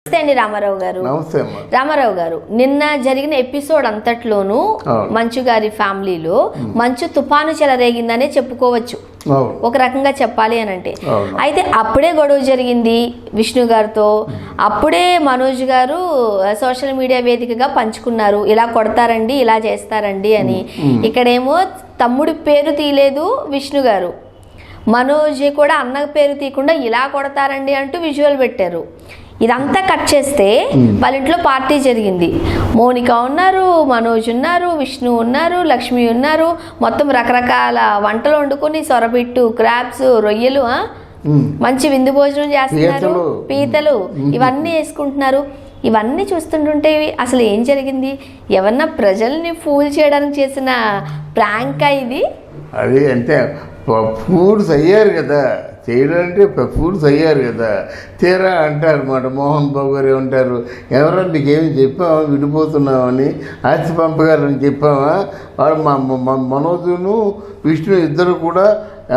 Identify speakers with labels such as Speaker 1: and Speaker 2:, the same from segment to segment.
Speaker 1: నమస్తే అండి రామారావు గారు.
Speaker 2: నమస్తే.
Speaker 1: రామారావు గారు, నిన్న జరిగిన ఎపిసోడ్ అంతట్లోనూ మంచు గారి ఫ్యామిలీలో మంచు తుఫాను చెలరేగిందనే చెప్పుకోవచ్చు ఒక రకంగా చెప్పాలి అని అంటే. అయితే అప్పుడే గొడవ జరిగింది విష్ణు గారితో. అప్పుడే మనోజ్ గారు సోషల్ మీడియా వేదికగా పంచుకున్నారు, ఇలా కొడతారండి, ఇలా చేస్తారండి అని. ఇక్కడేమో తమ్ముడి పేరు తీయలేదు విష్ణు గారు, మనోజ్ కూడా అన్న పేరు తీయకుండా ఇలా కొడతారండి అంటూ విజువల్ పెట్టారు. ఇదంతా కట్ చేస్తే వాళ్ళ ఇంట్లో పార్టీ జరిగింది. మోనిక ఉన్నారు, మనోజ్ ఉన్నారు, విష్ణు ఉన్నారు, లక్ష్మి ఉన్నారు. మొత్తం రకరకాల వంటలు వండుకొని సొరబిట్టు, క్రాబ్స్, రొయ్యలు, మంచి విందు భోజనం చేస్తున్నారు, పీతలు ఇవన్నీ వేసుకుంటున్నారు. ఇవన్నీ చూస్తుంటుంటే అసలు ఏం జరిగింది? ఎవరన్నా ప్రజల్ని ఫూల్ చేయడానికి చేసిన ప్రాంక్ ఇది?
Speaker 2: అది అంటే ఫూడ్స్ అయ్యారు కదా, చేయడానికి ఫూడ్స్ అయ్యారు కదా. తీరా అంటారు అన్నమాట, మోహన్ బాబు గారు ఏమంటారు, ఎవరో నీకేమి చెప్పామా విడిపోతున్నామని, ఆస్తి పంపగాలని చెప్పామా? వాడు మా మనోజును విష్ణు ఇద్దరు కూడా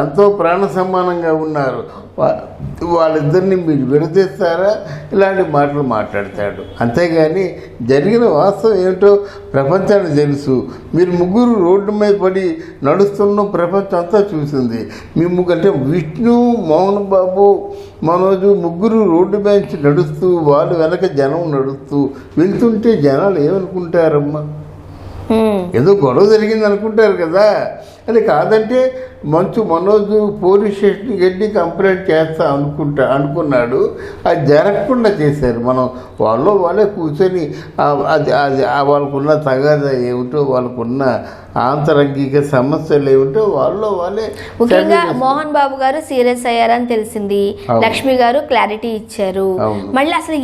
Speaker 2: ఎంతో ప్రాణ సమానంగా ఉన్నారు, వాళ్ళిద్దరిని మీరు విడదీస్తారా? ఇలాంటి మాటలు మాట్లాడతాడు. అంతేగాని జరిగిన వాస్తవం ఏమిటో ప్రపంచానికి తెలుసు. మీరు ముగ్గురు రోడ్డు మీద పడి నడుస్తున్న ప్రపంచం అంతా చూసింది. మీ ముగ్గురు అంటే విష్ణు, మోహన్ బాబు, మనోజు ముగ్గురు రోడ్డు మీద నడుస్తూ, వాళ్ళు వెనక జనం నడుస్తూ వెళ్తుంటే జనాలు ఏమనుకుంటారమ్మా? ఏదో గొడవ జరిగింది అనుకుంటారు కదా. అది కాదంటే మనోజు పోలీస్ స్టేషన్కి వెళ్ళి కంప్లైంట్ చేస్తా అనుకున్నాడు. అది జరగకుండా చేశారు. మనం వాళ్ళే కూర్చొని అది వాళ్ళకున్న తగాదా ఏమిటో, వాళ్ళకున్న ఆంతరంగిక సమస్యలు ఏమిటో వాళ్ళే.
Speaker 1: ముఖ్యంగా మోహన్ బాబు గారు సీరియస్ అయ్యారని తెలిసింది. లక్ష్మి గారు క్లారిటీ ఇచ్చారు. మళ్ళీ అసలు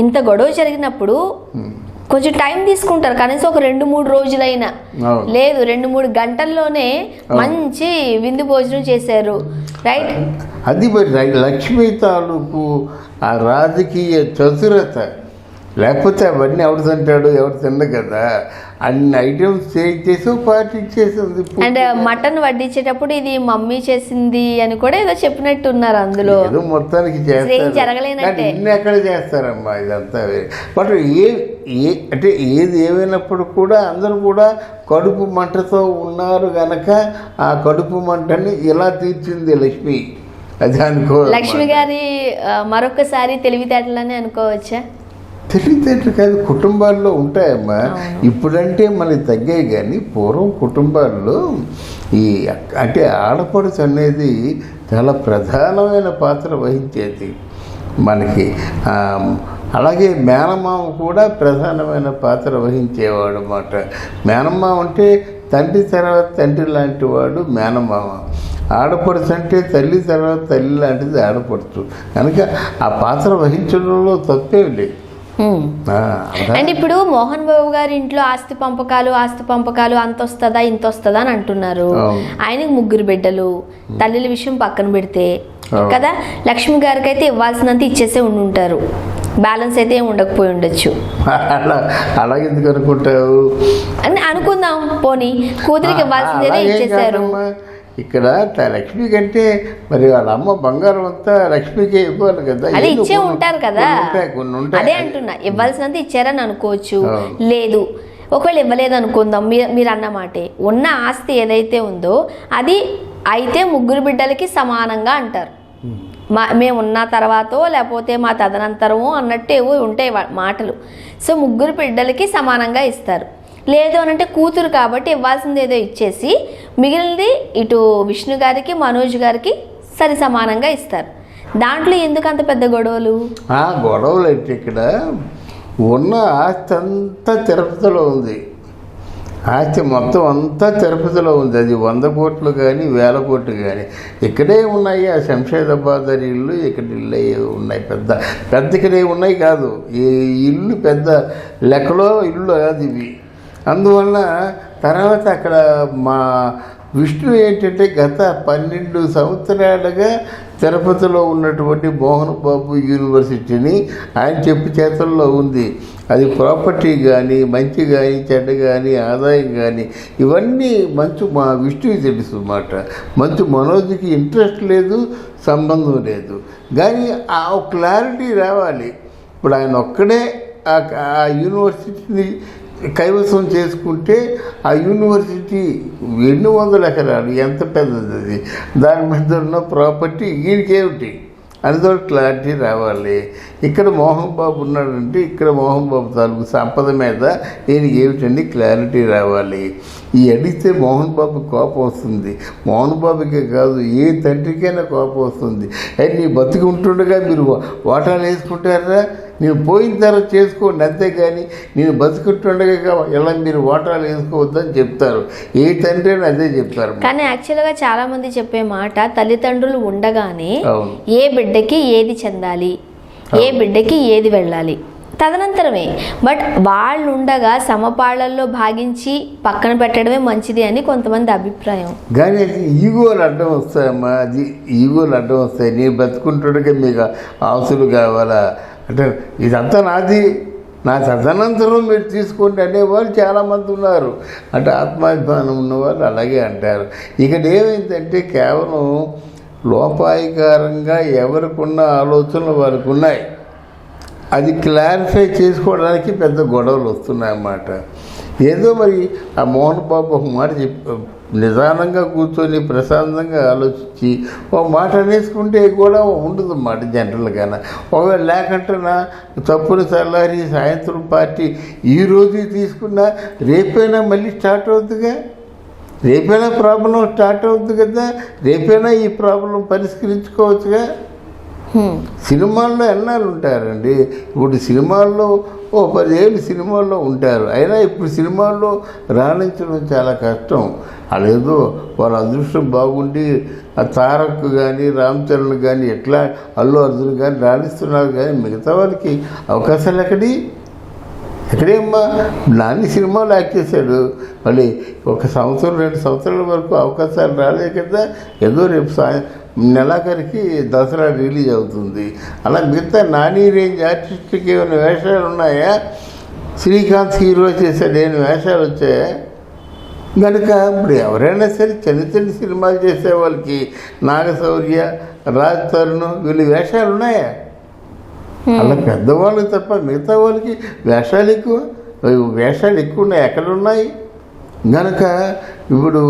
Speaker 1: ఇంత గొడవ జరిగినప్పుడు కొంచెం టైం తీసుకుంటారు, కనీసం ఒక 2-3 రోజులైనా లేదు, 2-3 గంటల్లోనే మంచి విందు భోజనం చేశారు. రైట్,
Speaker 2: అది లక్ష్మీ తాలూకు ఆ రాజకీయ చతురత. లేకపోతే అవన్నీ ఎవరు తింటాడు, ఎవరు తిండ కదా. అన్ని ఐటమ్స్ చేసి పార్టీ ఇచ్చేసింది.
Speaker 1: అండ్ మటన్ వడ్డించేటప్పుడు ఇది మమ్మీ చేసింది అని కూడా ఏదో చెప్పినట్టు ఉన్నారు. అందులో
Speaker 2: ఏదో మొత్తానికి
Speaker 1: జరగలేనంటే
Speaker 2: ఇన్ని ఎక్కడ చేస్తారమ్మా ఇదంతా. బట్ అంటే ఏది ఏమైనప్పుడు కూడా అందరూ కూడా కడుపు మంటతో ఉన్నారు గనక ఆ కడుపు మంటని ఇలా తీర్చింది లక్ష్మి. అది అనుకో,
Speaker 1: లక్ష్మి గారి మరొకసారి తెలివితేటలని అనుకోవచ్చా?
Speaker 2: తెలివితేటలు కాదు, కుటుంబాల్లో ఉంటాయమ్మా. ఇప్పుడంటే మనకి తగ్గాయి, కానీ పూర్వం కుటుంబాల్లో ఈ అంటే ఆడపడుచు అనేది చాలా ప్రధానమైన పాత్ర వహించేది మనకి. అలాగే మేనమామ కూడా ప్రధానమైన పాత్ర వహించేవాడు అన్నమాట. మేనమామ అంటే తండ్రి తర్వాత తండ్రి లాంటి వాడు మేనమామ. ఆడపడుచు అంటే తల్లి తర్వాత తల్లి లాంటిది ఆడపడుచు. కనుక ఆ పాత్ర వహించడంలో తప్పేం లేదు.
Speaker 1: అండ్ ఇప్పుడు మోహన్ బాబు గారి ఇంట్లో ఆస్తి పంపకాలు అంత వస్తుందా ఇంత వస్తుందా అని అంటున్నారు. ఆయనకి 3 బిడ్డలు, తల్లిల విషయం పక్కన పెడితే కదా, లక్ష్మి గారికి అయితే ఇవ్వాల్సినంత ఇచ్చేసే ఉండుంటారు, బ్యాలెన్స్ అయితే ఏమి ఉండకపోయి ఉండొచ్చు.
Speaker 2: అలాగే ఎందుకు అనుకుంటావు
Speaker 1: అని అనుకుందాం. పోనీ కూతురికి ఇవ్వాల్సిందే ఇచ్చేసారు.
Speaker 2: ఇక్కడ లక్ష్మి కంటే మరి వాళ్ళ అమ్మ బంగారం అంతా లక్ష్మికే ఇవ్వాలి కదా.
Speaker 1: అదే ఇచ్చే ఉంటారు కదా, అదే అంటున్నా. ఇవ్వాల్సినంత ఇచ్చారని అనుకోవచ్చు. లేదు, ఒకవేళ ఇవ్వలేదు అనుకుందాం, మీరు అన్న మాటే, ఉన్న ఆస్తి ఏదైతే ఉందో అది అయితే 3 బిడ్డలకి సమానంగా అంటారు. మేము ఉన్న తర్వాతో లేకపోతే మా తదనంతరమో అన్నట్టు ఏవో ఉంటాయి మాటలు. సో 3 బిడ్డలకి సమానంగా ఇస్తారు. లేదు అని అంటే కూతురు కాబట్టి ఇవ్వాల్సింది ఏదో ఇచ్చేసి మిగిలినది ఇటు విష్ణు గారికి, మనోజ్ గారికి సరి సమానంగా ఇస్తారు. దాంట్లో ఎందుకు అంత పెద్ద గొడవలు?
Speaker 2: గొడవలు అయితే ఇక్కడ ఉన్న ఆస్తి అంతా తిరుపతిలో ఉంది. ఆస్తి మొత్తం అంతా తిరుపతిలో ఉంది. అది 100 కోట్లు కానీ 1000 కోట్లు కానీ ఇక్కడే ఉన్నాయి. ఆ శంషాబాద్ ఇల్లు ఇక్కడ ఇల్లు ఉన్నాయి, పెద్ద ఇక్కడే ఉన్నాయి కాదు. ఈ ఇల్లు పెద్ద లెక్కలో ఇల్లు అది ఇవి. అందువల్ల తర్వాత అక్కడ మా విష్ణు ఏంటంటే గత 12 సంవత్సరాలుగా తిరుపతిలో ఉన్నటువంటి మోహన్ బాబు యూనివర్సిటీని ఆయన చెప్పు చేతుల్లో ఉంది. అది ప్రాపర్టీ కానీ, మంచి కానీ, చెడ్డ కానీ, ఆదాయం కానీ ఇవన్నీ మా విష్ణుకి తెలుసు అన్నమాట. మనోజ్కి ఇంట్రెస్ట్ లేదు, సంబంధం లేదు. కానీ ఆ క్లారిటీ రావాలి. ఇప్పుడు ఆయన ఒక్కడే ఆ యూనివర్సిటీని కైవసం చేసుకుంటే ఆ యూనివర్సిటీ ఎన్ని వందల ఎకరాలు, ఎంత పెద్దది అది, దాని మీద ఉన్న ప్రాపర్టీ ఈయనకేమిటి అనితో క్లారిటీ రావాలి. ఇక్కడ మోహన్ బాబు ఉన్నాడంటే ఇక్కడ మోహన్ బాబు తాలూకు సంపద మీద ఈయనకి ఏమిటండి క్లారిటీ రావాలి. ఈ అడిగితే మోహన్ బాబు కోపం వస్తుంది. మోహన్ బాబుకే కాదు, ఏ తండ్రికైనా కోపం వస్తుంది. అయితే నీ బతికి ఉంటుండగా మీరు వాటాలు వేసుకుంటారా, నేను పోయిన తర్వాత చేసుకోండి, అంతేగాని నేను బతుకుంటుండగా ఇలా మీరు వాటాలు వేసుకోవద్దని చెప్తారు. ఏ తండ్రి అని అదే చెప్తారు.
Speaker 1: కానీ యాక్చువల్గా చాలా మంది చెప్పే మాట, తల్లిదండ్రులు ఉండగానే
Speaker 2: అవును,
Speaker 1: ఏ బిడ్డకి ఏది చెందాలి, ఏ బిడ్డకి ఏది వెళ్ళాలి తదనంతరమే. బట్ వాళ్ళు ఉండగా సమపాళ్లలో భాగించి పక్కన పెట్టడమే మంచిది అని కొంతమంది అభిప్రాయం.
Speaker 2: కానీ అది ఈగోలు అడ్డం వస్తాయమ్మా, అది ఈగోలు అడ్డం వస్తాయి. నేను బతుకుంటుండగా మీకు ఆస్తులు కావాలా అంటే ఇదంతా నాది, నా తదనంతరం మీరు తీసుకోండి అనేవాళ్ళు చాలామంది ఉన్నారు. అంటే ఆత్మాభిమానం ఉన్నవాళ్ళు అలాగే అంటారు. ఇక్కడ ఏమైందంటే కేవలం లోపాయికారంగా ఎవరికున్న ఆలోచనలు వారికి ఉన్నాయి. అది క్లారిఫై చేసుకోవడానికి పెద్ద గొడవలు వస్తున్నాయన్నమాట. ఏదో మరి ఆ మోహన్ బాబు ఒక మాట నిదానంగా కూర్చొని ప్రశాంతంగా ఆలోచించి ఒక మాట అనేసుకుంటే కూడా ఉండదు అన్నమాట జనరల్గానే. ఒకవేళ లేకంటున్నా తప్పుని చల్లారి సాయంత్రం పార్టీ ఈరోజు తీసుకున్నా రేపైనా మళ్ళీ స్టార్ట్ అవుతుందిగా, రేపైనా ప్రాబ్లం స్టార్ట్ అవుతుంది కదా, రేపైనా ఈ ప్రాబ్లం పరిష్కరించుకోవచ్చుగా. సినిమాల్లో ఎన్నాళ్ళు ఉంటారండి? ఇప్పుడు సినిమాల్లో 10 ఏళ్ళు సినిమాల్లో ఉంటారు, అయినా ఇప్పుడు సినిమాల్లో రాణించడం చాలా కష్టం. అదేదో వాళ్ళ అదృష్టం బాగుండి ఆ తారక్ కానీ రామ్ చరణ్ కానీ ఎట్లా అల్లు అర్జున్ కానీ రాణిస్తున్నారు. కానీ మిగతా వాళ్ళకి అవకాశాలు ఎక్కడేమ్మా? నాని సినిమాలు యాక్ట్ చేశాడు, మళ్ళీ 1 సంవత్సరం 2 సంవత్సరాల వరకు అవకాశాలు రాలే కదా. ఏదో రేపు నెలాఖరికి దసరా రిలీజ్ అవుతుంది. అలా మిగతా నాని రేంజ్ ఆర్టిస్ట్కి ఏమైనా వేషాలు ఉన్నాయా? శ్రీకాంత్ హీరో చేశాడు, ఏమైనా వేషాలు వచ్చాయా? కనుక ఇప్పుడు ఎవరైనా సరే చిన్న చిన్న సినిమాలు చేసే వాళ్ళకి నాగశౌర్య, రాజ్ తరుణ్ వీళ్ళు వేషాలు ఉన్నాయా? అలా పెద్దవాళ్ళకి తప్ప మిగతా వాళ్ళకి వేషాలు ఎక్కువ ఉన్నాయి. ఎక్కడున్నాయి? కనుక ఇప్పుడు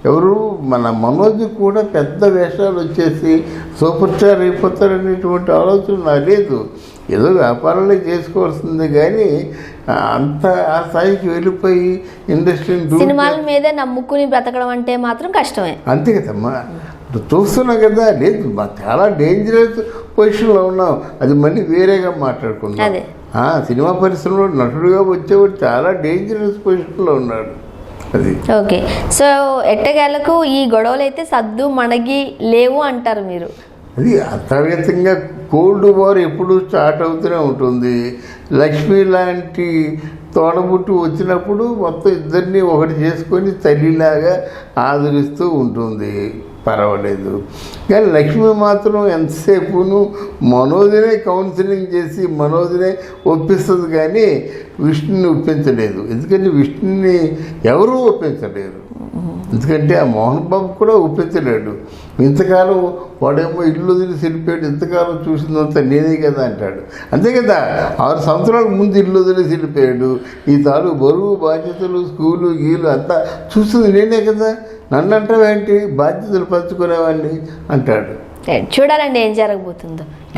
Speaker 2: ఎవరు మన మనోజ్ కూడా పెద్ద వేషాలు వచ్చేసి సూపర్ స్టార్ అయిపోతారనేటువంటి ఆలోచన లేదు. ఏదో వ్యాపారాలే చేసుకోవాల్సింది, కానీ అంత ఆ స్థాయికి వెళ్ళిపోయి ఇండస్ట్రీని
Speaker 1: సినిమాల మీదే నమ్ముకుని బ్రతకడం అంటే మాత్రం కష్టమే.
Speaker 2: అంతే కదమ్మా, చూస్తున్నాం కదా. లేదు, చాలా డేంజరస్ పొజిషన్లో ఉన్నాం. అది మళ్ళీ వేరేగా మాట్లాడుకున్నాం. సినిమా పరిశ్రమలో నటుడుగా వచ్చేవాడు చాలా డేంజరస్ పొజిషన్లో ఉన్నాడు. అది
Speaker 1: ఓకే. సో ఎట్టకేలకు ఈ గొడవలు అయితే సద్దు మణగి లేవు అంటారు మీరు?
Speaker 2: అది అంతర్గతంగా కోల్డ్ వార్ ఎప్పుడు స్టార్ట్ అవుతూనే ఉంటుంది. లక్ష్మి లాంటి తోడబుట్టు వచ్చినప్పుడు మొత్తం ఇద్దరిని ఒకటి చేసుకొని తల్లిలాగా ఆదరిస్తూ ఉంటుంది, పర్వాలేదు. కానీ లక్ష్మి మాత్రం ఎంతసేపును మనోజ్నే కౌన్సిలింగ్ చేసి మనోజ్నే ఒప్పిస్తుంది, కానీ విష్ణుని ఒప్పించలేదు. ఎందుకంటే విష్ణుని ఎవరూ ఒప్పించలేరు. ఎందుకంటే ఆ మోహన్ బాబు కూడా ఒప్పించలేడు. ఇంతకాలం వాడేమో ఇల్లు వదిలి వెళ్ళిపోయాడు, ఇంతకాలం చూసిందంతా నేనే కదా అంటాడు. అంతే కదా, 6 సంవత్సరాల ముందు ఇల్లు వదిలి వెళ్ళిపోయాడు. ఈ తాలూకు బరువు బాధ్యతలు, స్కూలు గీలు అంతా చూస్తుంది నేనే కదా, నన్ను అంటావేంటి, బాధ్యతలు పంచుకునేవాడిని అంటాడు.
Speaker 1: చూడాలండి ఏం జరగబోతుందో.